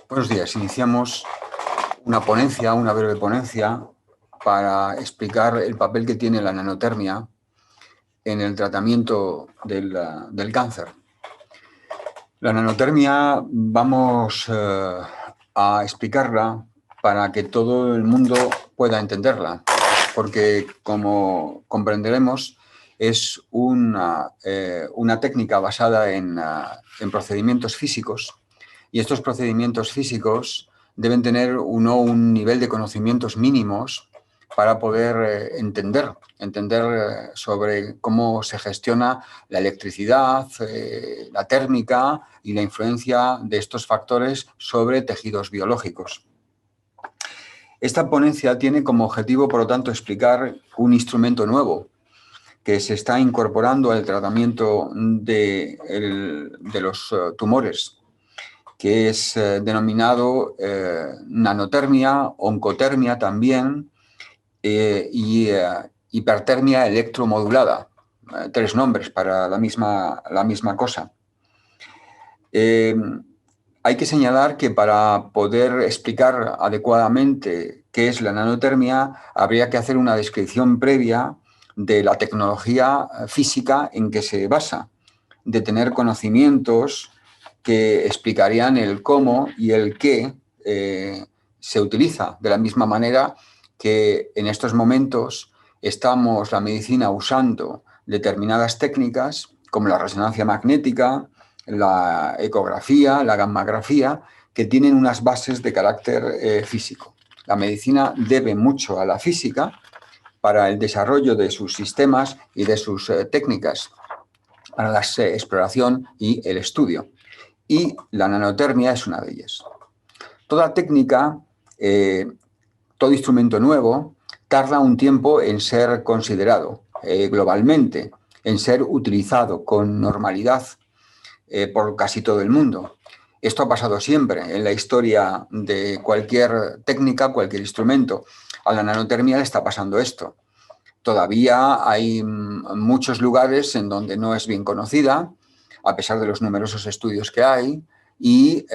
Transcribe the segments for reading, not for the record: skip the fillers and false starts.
Buenos días. Iniciamos una ponencia, una breve ponencia, para explicar el papel que tiene la nanotermia en el tratamiento del cáncer. La nanotermia vamos a explicarla para que todo el mundo pueda entenderla, porque, como comprenderemos, es una técnica basada en procedimientos físicos, y estos procedimientos físicos deben tener un nivel de conocimientos mínimos para poder entender sobre cómo se gestiona la electricidad, la térmica y la influencia de estos factores sobre tejidos biológicos. Esta ponencia tiene como objetivo, por lo tanto, explicar un instrumento nuevo que se está incorporando al tratamiento de los tumores, que es denominado nanotermia, oncotermia también, y hipertermia electromodulada. Tres nombres para la misma cosa. Hay que señalar que para poder explicar adecuadamente qué es la nanotermia, habría que hacer una descripción previa de la tecnología física en que se basa, de tener conocimientos que explicarían el cómo y el qué se utiliza, de la misma manera que en estos momentos estamos la medicina usando determinadas técnicas como la resonancia magnética, la ecografía, la gammagrafía, que tienen unas bases de carácter físico. La medicina debe mucho a la física para el desarrollo de sus sistemas y de sus técnicas para la exploración y el estudio. Y la nanotermia es una de ellas. Toda técnica, todo instrumento nuevo, tarda un tiempo en ser considerado globalmente, en ser utilizado con normalidad por casi todo el mundo. Esto ha pasado siempre en la historia de cualquier técnica, cualquier instrumento. A la nanotermia le está pasando esto. Todavía hay muchos lugares en donde no es bien conocida, a pesar de los numerosos estudios que hay, y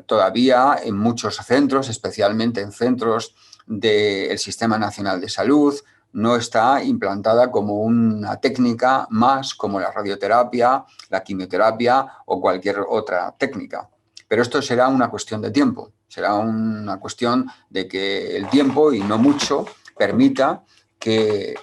todavía en muchos centros, especialmente en centros del Sistema Nacional de Salud, no está implantada como una técnica más como la radioterapia, la quimioterapia o cualquier otra técnica. Pero esto será una cuestión de tiempo, será una cuestión de que el tiempo, y no mucho, permita que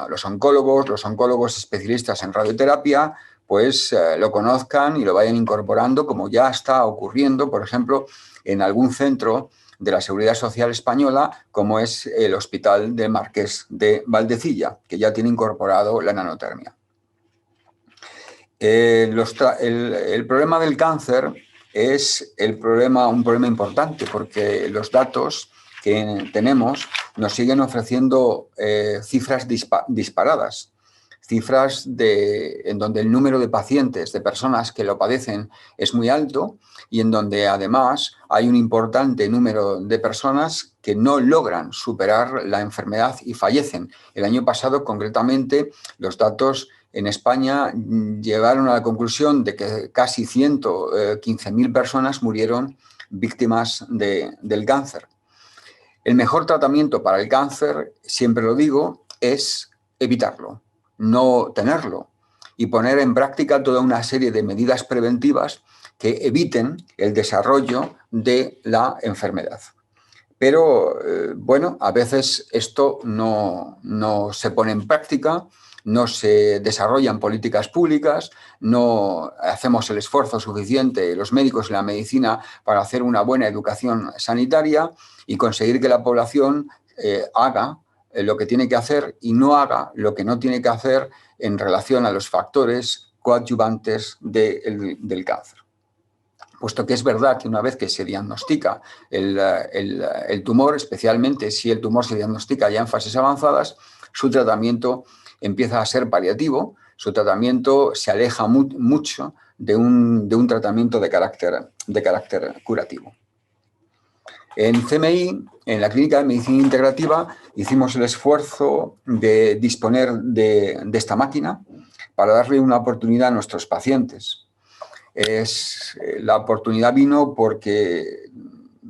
los oncólogos especialistas en radioterapia, pues lo conozcan y lo vayan incorporando, como ya está ocurriendo, por ejemplo, en algún centro de la Seguridad Social Española, como es el Hospital del Marqués de Valdecilla, que ya tiene incorporado la nanotermia. El problema del cáncer es un problema importante, porque los datos que tenemos nos siguen ofreciendo cifras disparadas, cifras en donde el número de pacientes, de personas que lo padecen, es muy alto, y en donde además hay un importante número de personas que no logran superar la enfermedad y fallecen. El año pasado, concretamente, los datos en España llegaron a la conclusión de que casi 115.000 personas murieron víctimas del cáncer. El mejor tratamiento para el cáncer, siempre lo digo, es evitarlo, no tenerlo, y poner en práctica toda una serie de medidas preventivas que eviten el desarrollo de la enfermedad. Pero, bueno, a veces esto no se pone en práctica, no se desarrollan políticas públicas, no hacemos el esfuerzo suficiente, los médicos y la medicina, para hacer una buena educación sanitaria y conseguir que la población haga lo que tiene que hacer y no haga lo que no tiene que hacer en relación a los factores coadyuvantes del cáncer. Puesto que es verdad que una vez que se diagnostica el tumor, especialmente si el tumor se diagnostica ya en fases avanzadas, su tratamiento empieza a ser paliativo, su tratamiento se aleja mucho de un tratamiento de carácter curativo. En CMI, en la Clínica de Medicina Integrativa, hicimos el esfuerzo de disponer de esta máquina para darle una oportunidad a nuestros pacientes. La oportunidad vino porque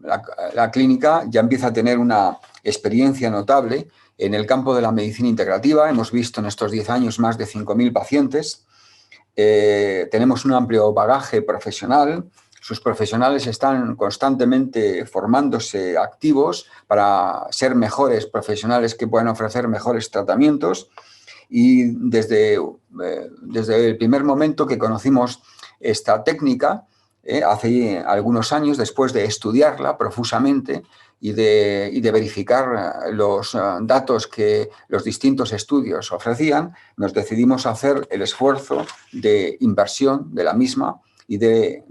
la clínica ya empieza a tener una experiencia notable en el campo de la medicina integrativa. Hemos visto en estos 10 años más de 5.000 pacientes. Tenemos un amplio bagaje profesional. Sus profesionales están constantemente formándose activos para ser mejores profesionales que puedan ofrecer mejores tratamientos. Y desde el primer momento que conocimos esta técnica, hace algunos años, después de estudiarla profusamente y de verificar los datos que los distintos estudios ofrecían, nos decidimos a hacer el esfuerzo de inversión de la misma y de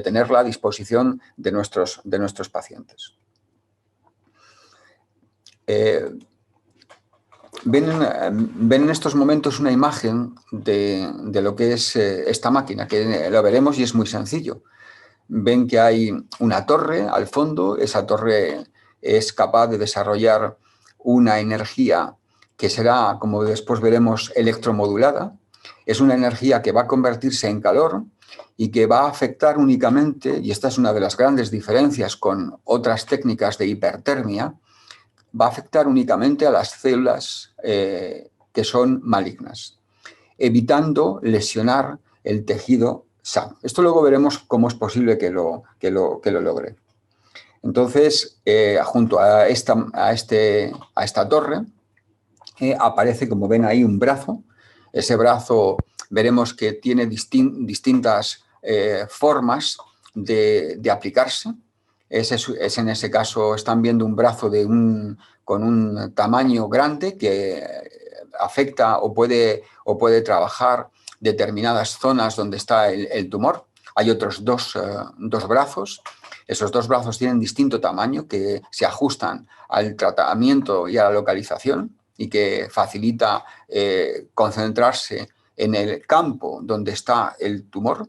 tenerla a disposición de nuestros pacientes. Ven en estos momentos una imagen de lo que es esta máquina, que lo veremos y es muy sencillo. Ven que hay una torre al fondo. Esa torre es capaz de desarrollar una energía que será, como después veremos, electromodulada. Es una energía que va a convertirse en calor y que va a afectar únicamente, y esta es una de las grandes diferencias con otras técnicas de hipertermia, va a afectar únicamente a las células que son malignas, evitando lesionar el tejido sano. Esto luego veremos cómo es posible que lo logre. Entonces, junto a esta torre, aparece, como ven ahí, un brazo. Ese brazo veremos que tiene distintas formas de aplicarse. Es en ese caso, están viendo un brazo con un tamaño grande que afecta o puede trabajar determinadas zonas donde está el tumor. Hay otros dos brazos. Esos dos brazos tienen distinto tamaño, que se ajustan al tratamiento y a la localización y que facilita concentrarse en el campo donde está el tumor.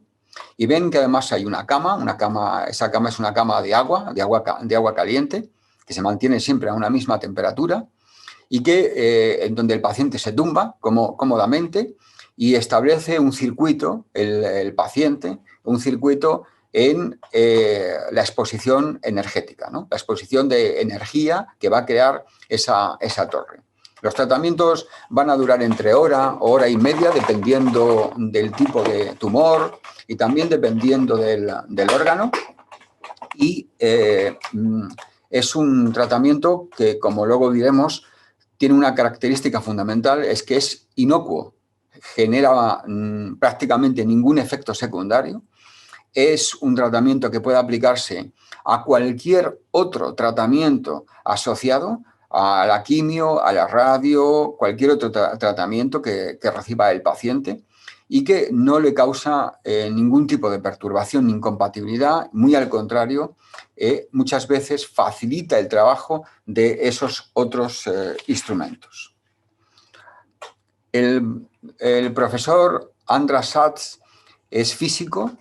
Y ven que además hay una cama. Esa cama es una cama de agua caliente, que se mantiene siempre a una misma temperatura y en donde el paciente se tumba cómodamente y establece un circuito, el paciente, un circuito en la exposición energética, ¿no? La exposición de energía que va a crear esa torre. Los tratamientos van a durar entre hora y media, dependiendo del tipo de tumor y también dependiendo del órgano. Y es un tratamiento que, como luego diremos, tiene una característica fundamental, es que es inocuo, genera prácticamente ningún efecto secundario. Es un tratamiento que puede aplicarse a cualquier otro tratamiento asociado a la quimio, a la radio, cualquier otro tratamiento que reciba el paciente y que no le causa ningún tipo de perturbación ni incompatibilidad. Muy al contrario, muchas veces facilita el trabajo de esos otros instrumentos. El profesor András Satz es físico.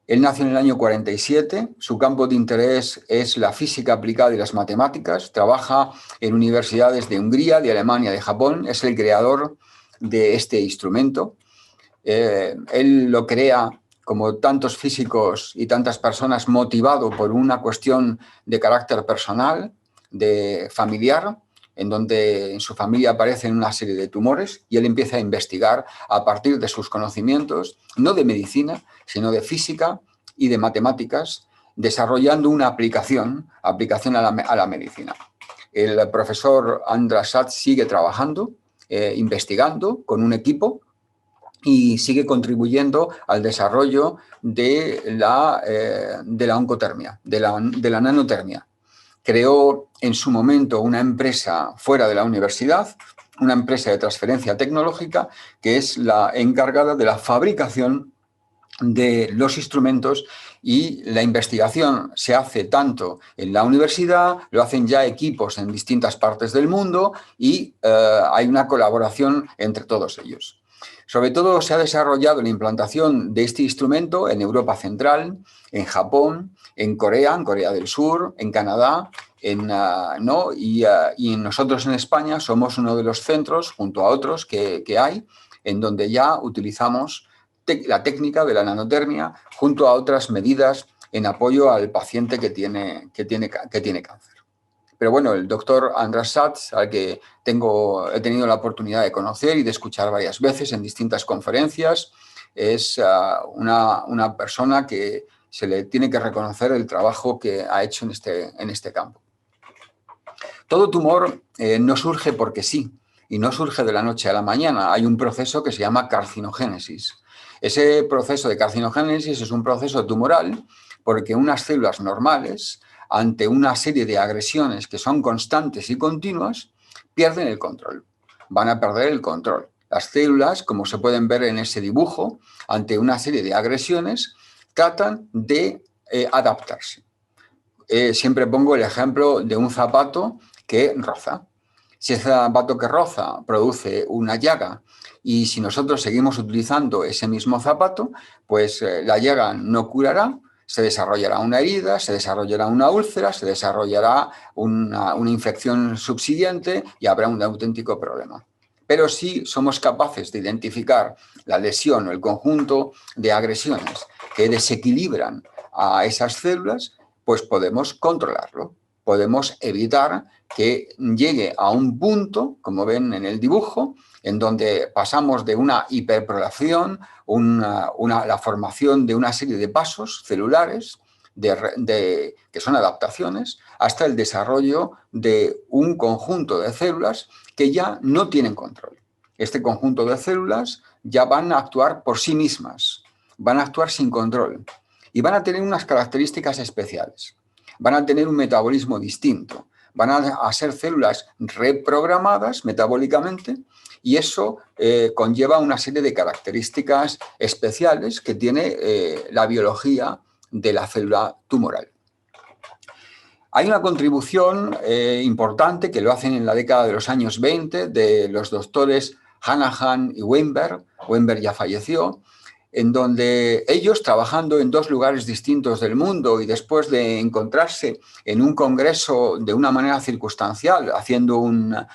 Él nació en el año 47, su campo de interés es la física aplicada y las matemáticas, trabaja en universidades de Hungría, de Alemania, de Japón, es el creador de este instrumento. Él lo crea, como tantos físicos y tantas personas, motivado por una cuestión de carácter personal, familiar, en donde en su familia aparecen una serie de tumores y él empieza a investigar a partir de sus conocimientos, no de medicina, sino de física y de matemáticas, desarrollando una aplicación a la medicina. El profesor András Satz sigue trabajando, investigando con un equipo y sigue contribuyendo al desarrollo de la oncotermia, de la nanotermia. Creó en su momento una empresa fuera de la universidad, una empresa de transferencia tecnológica, que es la encargada de la fabricación de los instrumentos, y la investigación se hace tanto en la universidad, lo hacen ya equipos en distintas partes del mundo y hay una colaboración entre todos ellos. Sobre todo se ha desarrollado la implantación de este instrumento en Europa Central, en Japón, en Corea del Sur, en Canadá, y nosotros en España somos uno de los centros, junto a otros que hay, en donde ya utilizamos la técnica de la nanotermia junto a otras medidas en apoyo al paciente que tiene cáncer. Pero bueno, el doctor András Satz, al que he tenido la oportunidad de conocer y de escuchar varias veces en distintas conferencias, es una persona que se le tiene que reconocer el trabajo que ha hecho en este campo. Todo tumor no surge porque sí, y no surge de la noche a la mañana. Hay un proceso que se llama carcinogénesis. Ese proceso de carcinogénesis es un proceso tumoral porque unas células normales, ante una serie de agresiones que son constantes y continuas, pierden el control. Van a perder el control. Las células, como se pueden ver en ese dibujo, ante una serie de agresiones, tratan de adaptarse. Siempre pongo el ejemplo de un zapato que roza. Si ese zapato que roza produce una llaga y si nosotros seguimos utilizando ese mismo zapato, pues la llaga no curará, se desarrollará una herida, se desarrollará una úlcera, se desarrollará una infección subsiguiente y habrá un auténtico problema. Pero si somos capaces de identificar la lesión o el conjunto de agresiones que desequilibran a esas células, pues podemos controlarlo, podemos evitar que llegue a un punto, como ven en el dibujo, en donde pasamos de una hiperpoblación, la formación de una serie de pasos celulares que son adaptaciones, hasta el desarrollo de un conjunto de células que ya no tienen control. Este conjunto de células ya van a actuar por sí mismas, van a actuar sin control y van a tener unas características especiales. Van a tener un metabolismo distinto, van a ser células reprogramadas metabólicamente y eso conlleva una serie de características especiales que tiene la biología de la célula tumoral. Hay una contribución importante que lo hacen en la década de los años 20 de los doctores Hanahan y Weinberg. Weinberg ya falleció, en donde ellos, trabajando en dos lugares distintos del mundo y después de encontrarse en un congreso de una manera circunstancial, haciendo una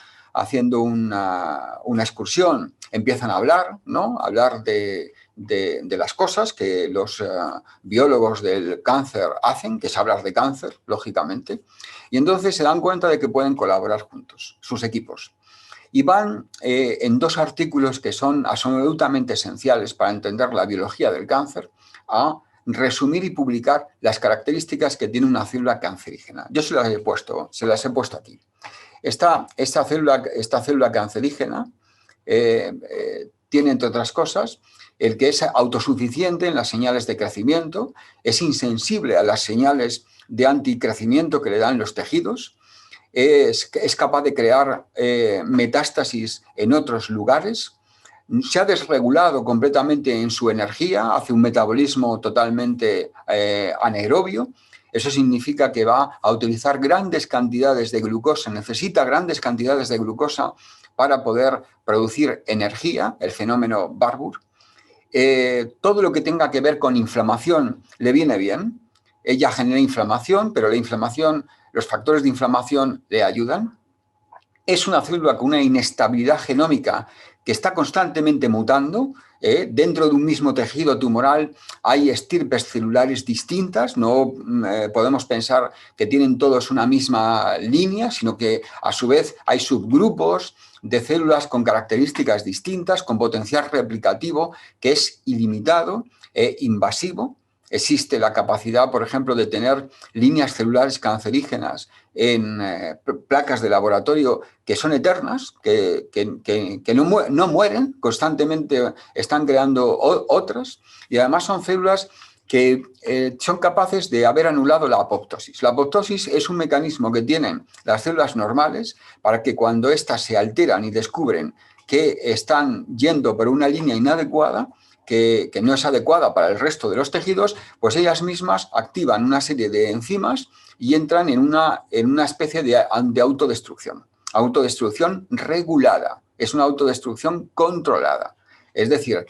excursión, empiezan a hablar, ¿no? A hablar de las cosas que los biólogos del cáncer hacen, que es hablar de cáncer, lógicamente, y entonces se dan cuenta de que pueden colaborar juntos, sus equipos. Y van en dos artículos que son absolutamente esenciales para entender la biología del cáncer a resumir y publicar las características que tiene una célula cancerígena. Yo se las he puesto aquí. Esta célula cancerígena tiene, entre otras cosas, el que es autosuficiente en las señales de crecimiento, es insensible a las señales de anticrecimiento que le dan los tejidos, es capaz de crear metástasis en otros lugares, se ha desregulado completamente en su energía, hace un metabolismo totalmente anaerobio. Eso significa que va a utilizar grandes cantidades de glucosa, necesita grandes cantidades de glucosa para poder producir energía, el fenómeno Barbour. Todo lo que tenga que ver con inflamación le viene bien. Ella genera inflamación, pero la inflamación, los factores de inflamación le ayudan. Es una célula con una inestabilidad genómica que está constantemente mutando. Dentro de un mismo tejido tumoral hay estirpes celulares distintas, no podemos pensar que tienen todos una misma línea, sino que a su vez hay subgrupos de células con características distintas, con potencial replicativo que es ilimitado e invasivo. Existe la capacidad, por ejemplo, de tener líneas celulares cancerígenas en placas de laboratorio que son eternas, que no mueren, constantemente están creando otras, y además son células que son capaces de haber anulado la apoptosis. La apoptosis es un mecanismo que tienen las células normales para que cuando éstas se alteran y descubren que están yendo por una línea inadecuada, que no es adecuada para el resto de los tejidos, pues ellas mismas activan una serie de enzimas y entran en una especie de autodestrucción. Autodestrucción regulada, es una autodestrucción controlada. Es decir,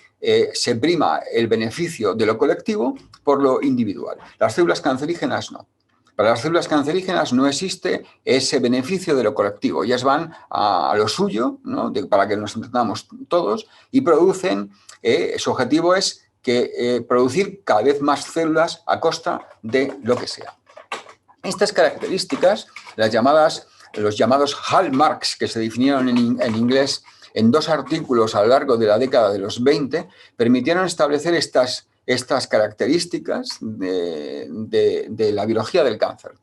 se prima el beneficio de lo colectivo por lo individual. Las células cancerígenas no. Para las células cancerígenas no existe ese beneficio de lo colectivo. Ellas van a lo suyo, ¿no? Para que nos entendamos todos, y producen, su objetivo es que producir cada vez más células a costa de lo que sea. Estas características, los llamados hallmarks, que se definieron en inglés en 2 artículos a lo largo de la década de los 20, permitieron establecer estas características de la biología del cáncer.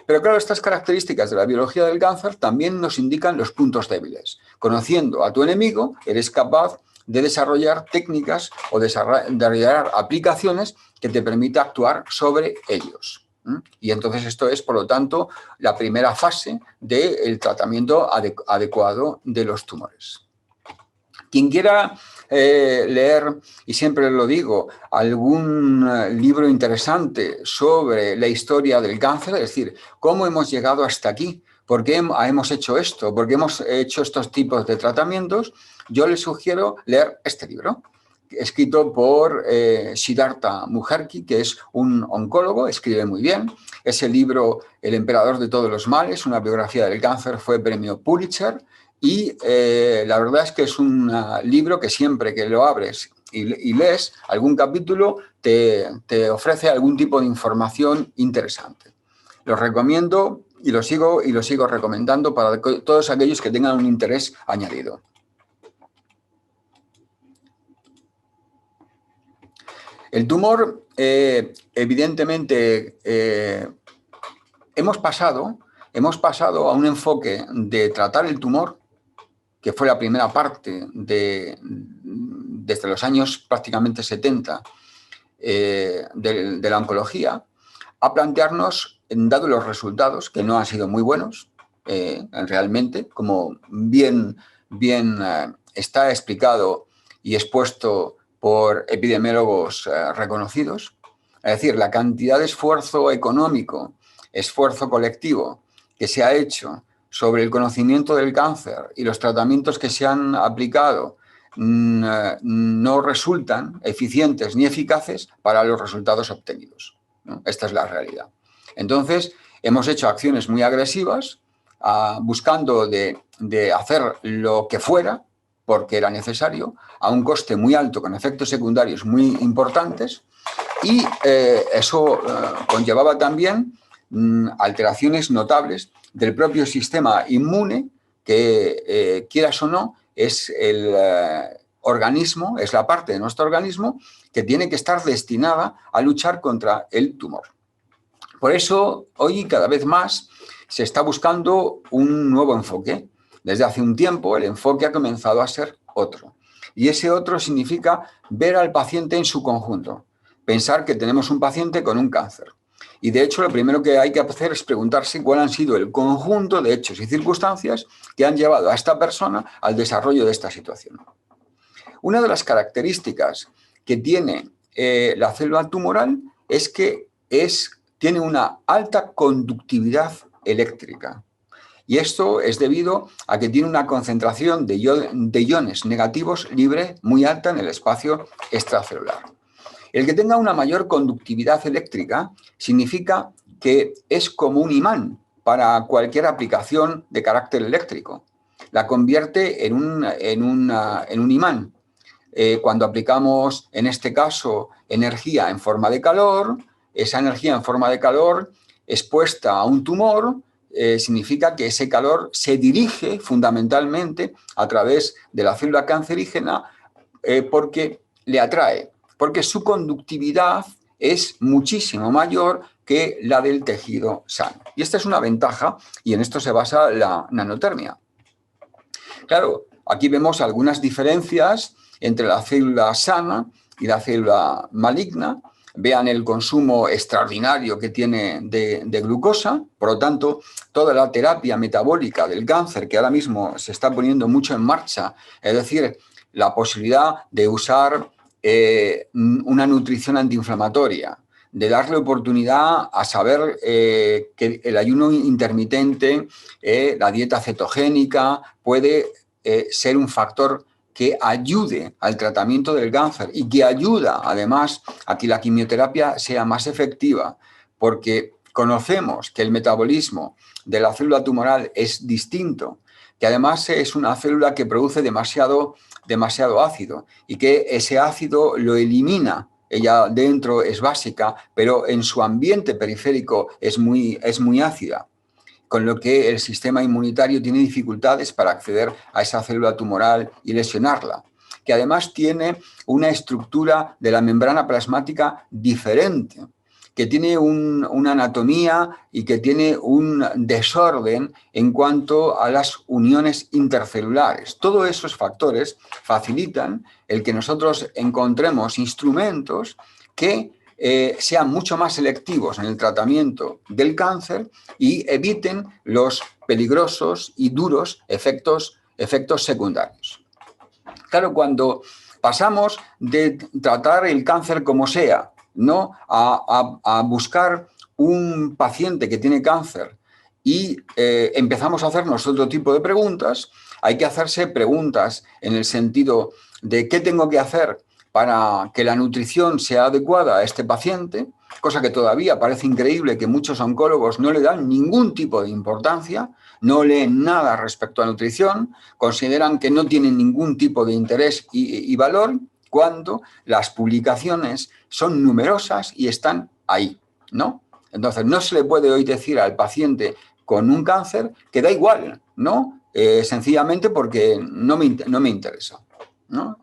Pero claro, estas características de la biología del cáncer también nos indican los puntos débiles. Conociendo a tu enemigo, eres capaz de desarrollar técnicas o desarrollar aplicaciones que te permita actuar sobre ellos. Y entonces esto es, por lo tanto, la primera fase del tratamiento adecuado de los tumores. Quien quiera leer, y siempre lo digo, algún libro interesante sobre la historia del cáncer, es decir, cómo hemos llegado hasta aquí, por qué hemos hecho esto, por qué hemos hecho estos tipos de tratamientos, yo les sugiero leer este libro, escrito por Siddhartha Mukherjee, que es un oncólogo, escribe muy bien. Ese libro, El emperador de todos los males, una biografía del cáncer, fue premio Pulitzer. Y la verdad es que es un libro que siempre que lo abres y lees algún capítulo, te ofrece algún tipo de información interesante. Lo recomiendo y lo sigo recomendando para todos aquellos que tengan un interés añadido. El tumor, evidentemente, hemos pasado a un enfoque de tratar el tumor, que fue la primera parte desde los años prácticamente 70 de la oncología, a plantearnos, dado los resultados, que no han sido muy buenos, realmente, como bien está explicado y expuesto por epidemiólogos reconocidos, es decir, la cantidad de esfuerzo económico, esfuerzo colectivo que se ha hecho sobre el conocimiento del cáncer y los tratamientos que se han aplicado no resultan eficientes ni eficaces para los resultados obtenidos, ¿no? Esta es la realidad. Entonces, hemos hecho acciones muy agresivas buscando de hacer lo que fuera, porque era necesario, a un coste muy alto, con efectos secundarios muy importantes, y eso conllevaba también alteraciones notables del propio sistema inmune, que quieras o no, es el organismo, es la parte de nuestro organismo que tiene que estar destinada a luchar contra el tumor. Por eso, hoy cada vez más se está buscando un nuevo enfoque. Desde hace un tiempo el enfoque ha comenzado a ser otro. Y ese otro significa ver al paciente en su conjunto. Pensar que tenemos un paciente con un cáncer. Y de hecho lo primero que hay que hacer es preguntarse cuál han sido el conjunto de hechos y circunstancias que han llevado a esta persona al desarrollo de esta situación. Una de las características que tiene la célula tumoral es que tiene una alta conductividad eléctrica. Y esto es debido a que tiene una concentración de iones negativos libre muy alta en el espacio extracelular. El que tenga una mayor conductividad eléctrica significa que es como un imán para cualquier aplicación de carácter eléctrico. La convierte en un imán. Cuando aplicamos, en este caso, energía en forma de calor, esa energía en forma de calor expuesta a un tumor, significa que ese calor se dirige fundamentalmente a través de la célula cancerígena porque le atrae, porque su conductividad es muchísimo mayor que la del tejido sano. Y esta es una ventaja y en esto se basa la nanotermia. Claro, aquí vemos algunas diferencias entre la célula sana y la célula maligna. Vean el consumo extraordinario que tiene de glucosa. Por lo tanto, toda la terapia metabólica del cáncer, que ahora mismo se está poniendo mucho en marcha, es decir, la posibilidad de usar una nutrición antiinflamatoria, de darle oportunidad a saber que el ayuno intermitente, la dieta cetogénica, puede ser un factor que ayude al tratamiento del cáncer y que ayuda además a que la quimioterapia sea más efectiva, porque conocemos que el metabolismo de la célula tumoral es distinto, que además es una célula que produce demasiado ácido y que ese ácido lo elimina ella dentro es básica, pero en su ambiente periférico es muy ácida, con lo que el sistema inmunitario tiene dificultades para acceder a esa célula tumoral y lesionarla, que además tiene una estructura de la membrana plasmática diferente, que tiene una anatomía y que tiene un desorden en cuanto a las uniones intercelulares. Todos esos factores facilitan el que nosotros encontremos instrumentos que sean mucho más selectivos en el tratamiento del cáncer y eviten los peligrosos y duros efectos secundarios. Claro, cuando pasamos de tratar el cáncer como sea, ¿no?, a buscar un paciente que tiene cáncer y empezamos a hacernos otro tipo de preguntas, hay que hacerse preguntas en el sentido de qué tengo que hacer para que la nutrición sea adecuada a este paciente, cosa que todavía parece increíble que muchos oncólogos no le dan ningún tipo de importancia, no leen nada respecto a nutrición, consideran que no tienen ningún tipo de interés y valor, cuando las publicaciones son numerosas y están ahí, ¿no? Entonces, no se le puede hoy decir al paciente con un cáncer que da igual, ¿no? Sencillamente porque no me interesa, ¿no?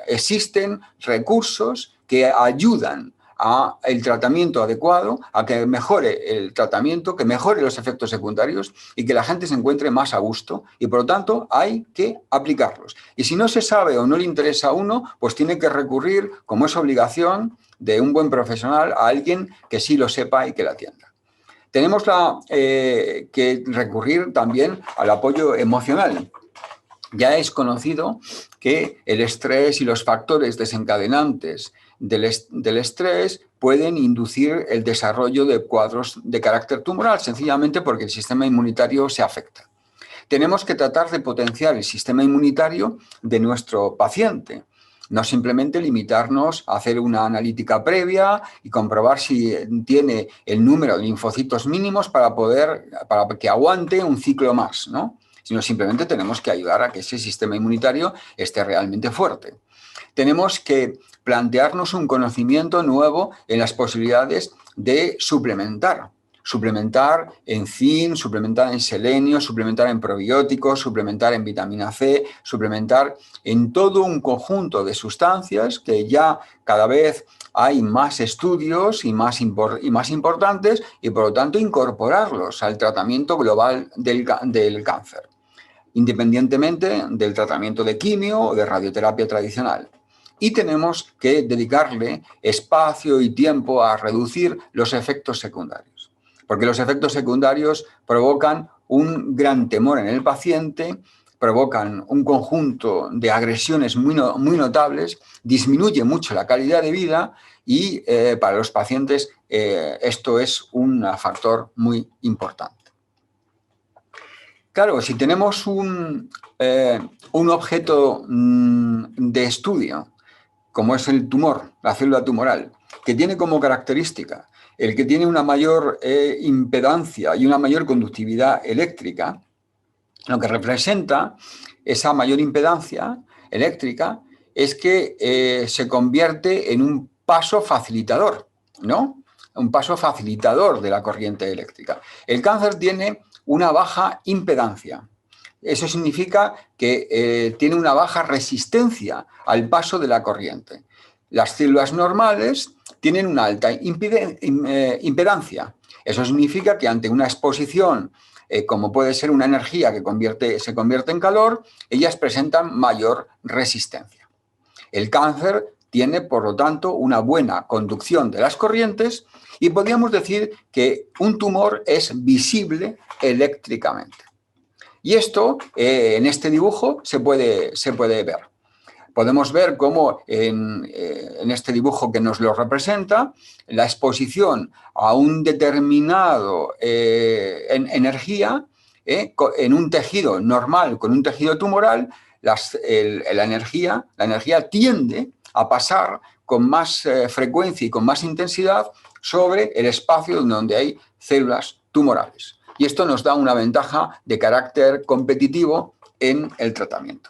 Existen recursos que ayudan al tratamiento adecuado, a que mejore el tratamiento, que mejore los efectos secundarios y que la gente se encuentre más a gusto y, por lo tanto, hay que aplicarlos. Y si no se sabe o no le interesa a uno, pues tiene que recurrir, como es obligación de un buen profesional, a alguien que sí lo sepa y que la atienda. Tenemos que recurrir también al apoyo emocional. Ya es conocido que el estrés y los factores desencadenantes del estrés pueden inducir el desarrollo de cuadros de carácter tumoral, sencillamente porque el sistema inmunitario se afecta. Tenemos que tratar de potenciar el sistema inmunitario de nuestro paciente, no simplemente limitarnos a hacer una analítica previa y comprobar si tiene el número de linfocitos mínimos para que aguante un ciclo más, ¿no?, sino simplemente tenemos que ayudar a que ese sistema inmunitario esté realmente fuerte. Tenemos que plantearnos un conocimiento nuevo en las posibilidades de suplementar en zinc, suplementar en selenio, suplementar en probióticos, suplementar en vitamina C, suplementar en todo un conjunto de sustancias que ya cada vez hay más estudios y más importantes y, por lo tanto, incorporarlos al tratamiento global del cáncer, independientemente del tratamiento de quimio o de radioterapia tradicional. Y tenemos que dedicarle espacio y tiempo a reducir los efectos secundarios, porque los efectos secundarios provocan un gran temor en el paciente, provocan un conjunto de agresiones muy notables, disminuye mucho la calidad de vida y para los pacientes esto es un factor muy importante. Claro, si tenemos un objeto de estudio, como es el tumor, la célula tumoral, que tiene como característica el que tiene una mayor impedancia y una mayor conductividad eléctrica, lo que representa esa mayor impedancia eléctrica es que se convierte en un paso facilitador, ¿no? Un paso facilitador de la corriente eléctrica. El cáncer tiene una baja impedancia. Eso significa que tiene una baja resistencia al paso de la corriente. Las células normales tienen una alta impedancia. Eso significa que ante una exposición, como puede ser una energía que se convierte en calor, ellas presentan mayor resistencia. El cáncer tiene, por lo tanto, una buena conducción de las corrientes y podríamos decir que un tumor es visible eléctricamente. Y esto, en este dibujo, se puede ver. Podemos ver cómo en este dibujo que nos lo representa, la exposición a un determinado energía en un tejido normal, con un tejido tumoral, la energía tiende a pasar con más frecuencia y con más intensidad sobre el espacio donde hay células tumorales. Y esto nos da una ventaja de carácter competitivo en el tratamiento.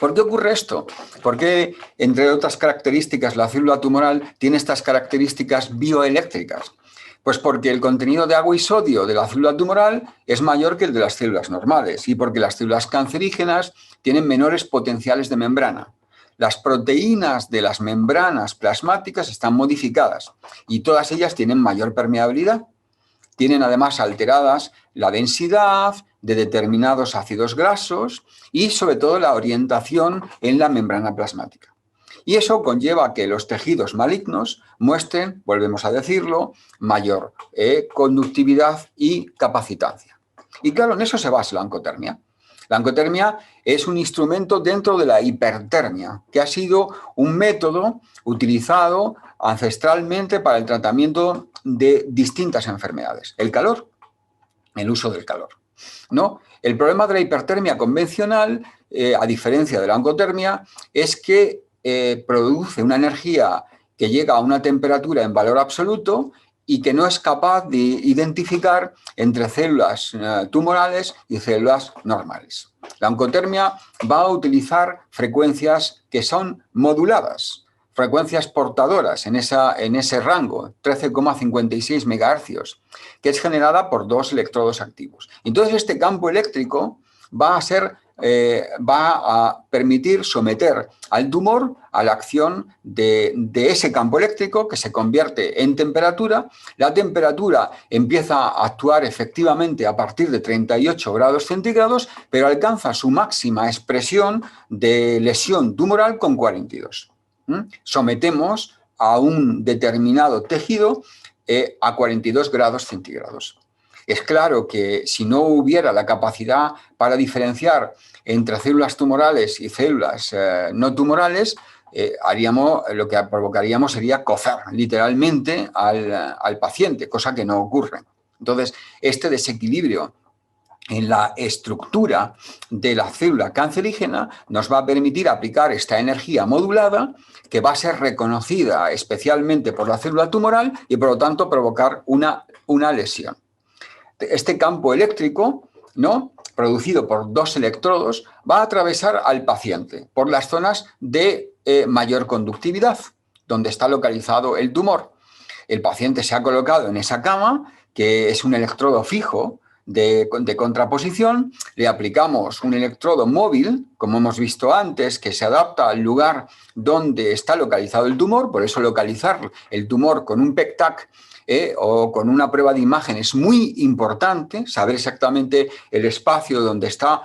¿Por qué ocurre esto? Porque, entre otras características, la célula tumoral tiene estas características bioeléctricas. Pues porque el contenido de agua y sodio de la célula tumoral es mayor que el de las células normales y porque las células cancerígenas tienen menores potenciales de membrana. Las proteínas de las membranas plasmáticas están modificadas y todas ellas tienen mayor permeabilidad. Tienen además alteradas la densidad de determinados ácidos grasos y sobre todo la orientación en la membrana plasmática. Y eso conlleva a que los tejidos malignos muestren, volvemos a decirlo, mayor conductividad y capacitancia. Y claro, en eso se basa la oncotermia. La oncotermia es un instrumento dentro de la hipertermia, que ha sido un método utilizado ancestralmente para el tratamiento de distintas enfermedades. El calor, el uso del calor, ¿no? El problema de la hipertermia convencional, a diferencia de la oncotermia, es que produce una energía que llega a una temperatura en valor absoluto y que no es capaz de identificar entre células tumorales y células normales. La oncotermia va a utilizar frecuencias que son moduladas, frecuencias portadoras en ese rango, 13,56 MHz, que es generada por dos electrodos activos. Entonces, este campo eléctrico va a permitir someter al tumor a la acción de ese campo eléctrico que se convierte en temperatura. La temperatura empieza a actuar efectivamente a partir de 38 grados centígrados, pero alcanza su máxima expresión de lesión tumoral con 42. Sometemos a un determinado tejido a 42 grados centígrados. Es claro que si no hubiera la capacidad para diferenciar entre células tumorales y células no tumorales, lo que provocaríamos sería cocer literalmente al paciente, cosa que no ocurre. Entonces, este desequilibrio en la estructura de la célula cancerígena nos va a permitir aplicar esta energía modulada que va a ser reconocida especialmente por la célula tumoral y por lo tanto provocar una lesión. Este campo eléctrico, ¿no?, producido por dos electrodos, va a atravesar al paciente por las zonas de mayor conductividad, donde está localizado el tumor. El paciente se ha colocado en esa cama, que es un electrodo fijo de contraposición, le aplicamos un electrodo móvil, como hemos visto antes, que se adapta al lugar donde está localizado el tumor, por eso localizar el tumor con un PET-TAC o con una prueba de imagen es muy importante, saber exactamente el espacio donde está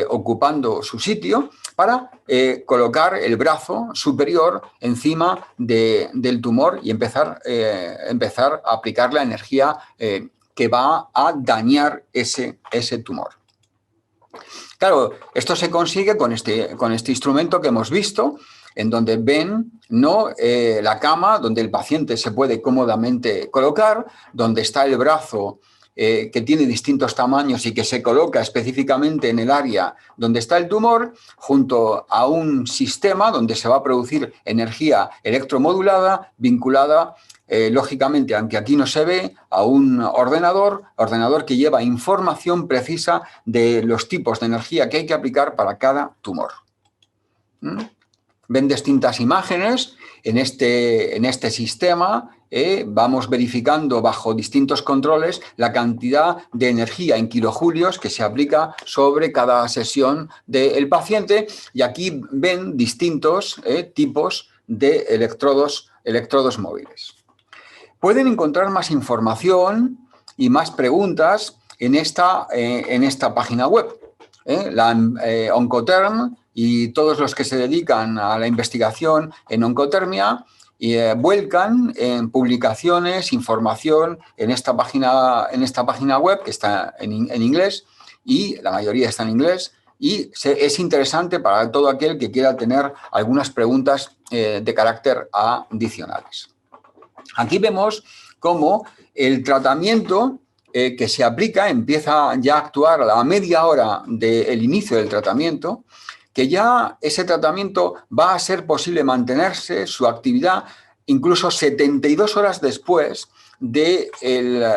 ocupando su sitio para colocar el brazo superior encima del tumor y empezar a aplicar la energía que va a dañar ese tumor. Claro, esto se consigue con este instrumento que hemos visto, en donde ven, ¿no?, la cama donde el paciente se puede cómodamente colocar, donde está el brazo que tiene distintos tamaños y que se coloca específicamente en el área donde está el tumor, junto a un sistema donde se va a producir energía electromodulada vinculada, lógicamente, aunque aquí no se ve, a un ordenador que lleva información precisa de los tipos de energía que hay que aplicar para cada tumor. Ven distintas imágenes en este sistema. Vamos verificando bajo distintos controles la cantidad de energía en kilojulios que se aplica sobre cada sesión del paciente, y aquí ven distintos tipos de electrodos móviles. Pueden encontrar más información y más preguntas en esta página web. La Oncoterm y todos los que se dedican a la investigación en oncotermia vuelcan en publicaciones, información en esta página web que está en inglés, y la mayoría está en inglés, y es interesante para todo aquel que quiera tener algunas preguntas de carácter adicionales. Aquí vemos cómo el tratamiento que se aplica empieza ya a actuar a la media hora del inicio del tratamiento, que ya ese tratamiento va a ser posible mantenerse su actividad incluso 72 horas después de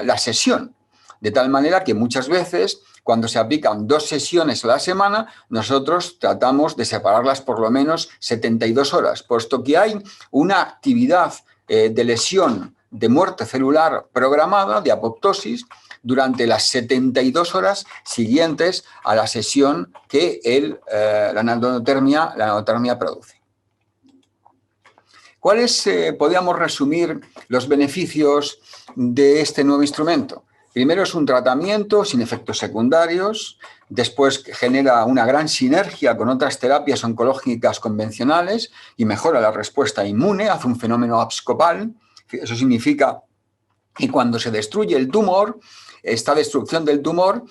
la sesión. De tal manera que muchas veces, cuando se aplican 2 sesiones a la semana, nosotros tratamos de separarlas por lo menos 72 horas, puesto que hay una actividad de lesión de muerte celular programada, de apoptosis, durante las 72 horas siguientes a la sesión que la nanotermia produce. ¿Cuáles podríamos resumir los beneficios de este nuevo instrumento? Primero, es un tratamiento sin efectos secundarios. Después, genera una gran sinergia con otras terapias oncológicas convencionales y mejora la respuesta inmune, hace un fenómeno abscopal. Eso significa que cuando se destruye el tumor, esta destrucción del tumor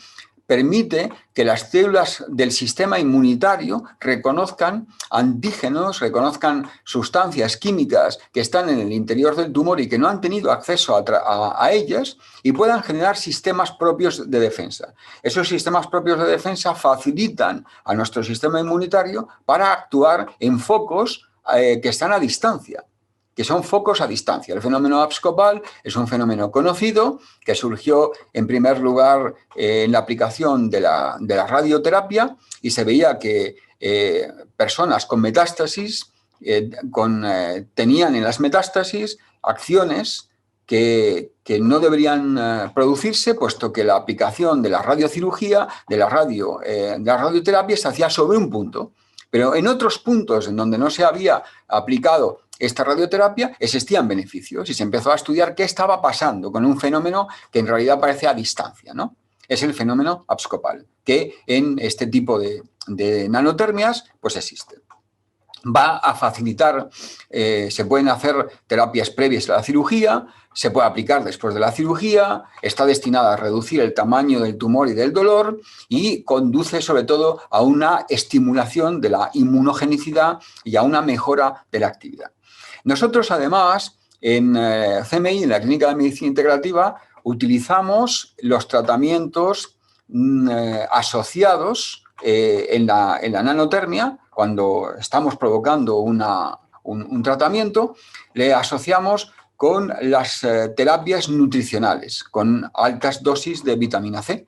permite que las células del sistema inmunitario reconozcan antígenos, reconozcan sustancias químicas que están en el interior del tumor y que no han tenido acceso a ellas, y puedan generar sistemas propios de defensa. Esos sistemas propios de defensa facilitan a nuestro sistema inmunitario para actuar en focos que están a distancia, que son focos a distancia. El fenómeno abscopal es un fenómeno conocido que surgió en primer lugar en la aplicación de la radioterapia, y se veía que personas con metástasis tenían en las metástasis acciones que no deberían producirse, puesto que la aplicación de la radiocirugía, de la radioterapia, se hacía sobre un punto. Pero en otros puntos en donde no se había aplicado esta radioterapia existían beneficios, y se empezó a estudiar qué estaba pasando con un fenómeno que en realidad parece a distancia, ¿no? Es el fenómeno abscopal, que en este tipo de nanotermias pues existe. Va a facilitar, se pueden hacer terapias previas a la cirugía, se puede aplicar después de la cirugía, está destinada a reducir el tamaño del tumor y del dolor, y conduce sobre todo a una estimulación de la inmunogenicidad y a una mejora de la actividad. Nosotros, además, en CMI, en la Clínica de Medicina Integrativa, utilizamos los tratamientos asociados en la nanotermia. Cuando estamos provocando un tratamiento, le asociamos con las terapias nutricionales, con altas dosis de vitamina C.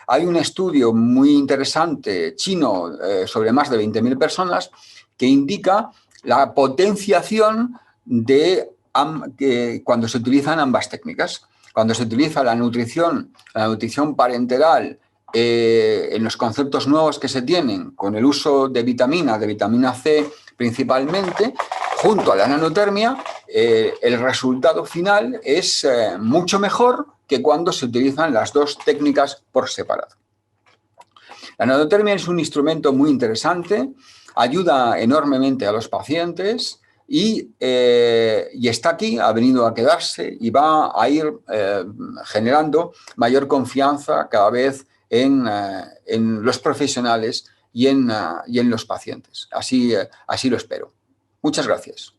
Hay un estudio muy interesante chino sobre más de 20.000 personas que indica la potenciación de cuando se utilizan ambas técnicas. Cuando se utiliza la nutrición parenteral en los conceptos nuevos que se tienen, con el uso de vitamina C principalmente, junto a la nanotermia, el resultado final es mucho mejor que cuando se utilizan las dos técnicas por separado. La nanotermia es un instrumento muy interesante, ayuda enormemente a los pacientes y está aquí, ha venido a quedarse y va a ir generando mayor confianza cada vez en los profesionales y en los pacientes. Así lo espero. Muchas gracias.